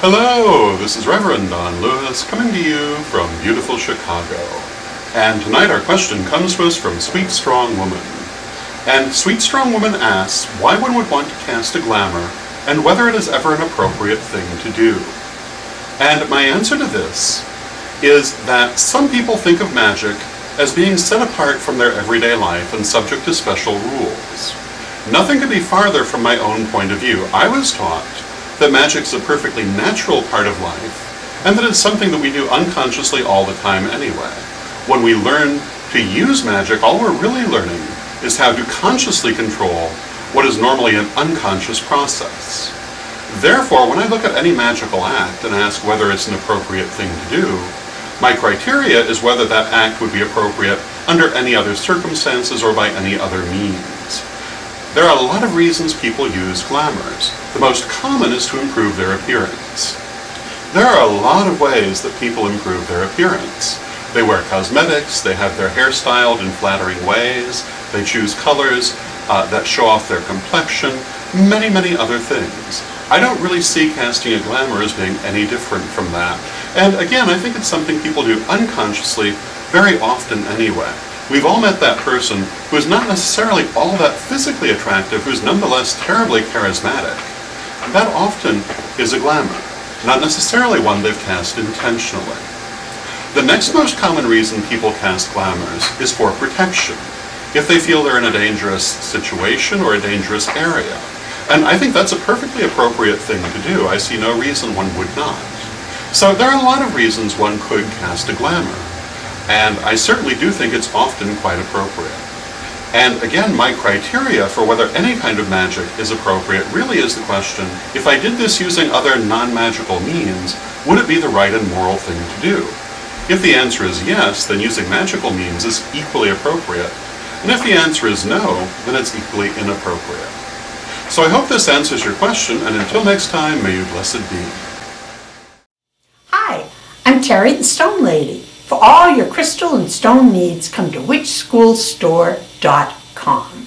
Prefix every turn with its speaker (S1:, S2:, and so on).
S1: Hello, this is Reverend Don Lewis coming to you from beautiful Chicago. And tonight our question comes to us from Sweet Strong Woman. And Sweet Strong Woman asks why one would want to cast a glamour and whether it is ever an appropriate thing to do. And my answer to this is that some people think of magic as being set apart from their everyday life and subject to special rules. Nothing could be farther from my own point of view. I was taught that magic's a perfectly natural part of life, and that it's something that we do unconsciously all the time anyway. When we learn to use magic, all we're really learning is how to consciously control what is normally an unconscious process. Therefore, when I look at any magical act and ask whether it's an appropriate thing to do, my criteria is whether that act would be appropriate under any other circumstances or by any other means. There are a lot of reasons people use glamours. The most common is to improve their appearance. There are a lot of ways that people improve their appearance. They wear cosmetics, they have their hair styled in flattering ways, they choose colors that show off their complexion, many, many other things. I don't really see casting a glamour as being any different from that. And again, I think it's something people do unconsciously very often anyway. We've all met that person who is not necessarily all that physically attractive, who's nonetheless terribly charismatic. That often is a glamour, not necessarily one they've cast intentionally. The next most common reason people cast glamours is for protection, if they feel they're in a dangerous situation or a dangerous area. And I think that's a perfectly appropriate thing to do. I see no reason one would not. So there are a lot of reasons one could cast a glamour. And I certainly do think it's often quite appropriate. And again, my criteria for whether any kind of magic is appropriate really is the question, if I did this using other non-magical means, would it be the right and moral thing to do? If the answer is yes, then using magical means is equally appropriate. And if the answer is no, then it's equally inappropriate. So I hope this answers your question, and until next time, may you blessed be.
S2: Hi, I'm Terry the Stone Lady. For all your crystal and stone needs, come to witchschoolstore.com.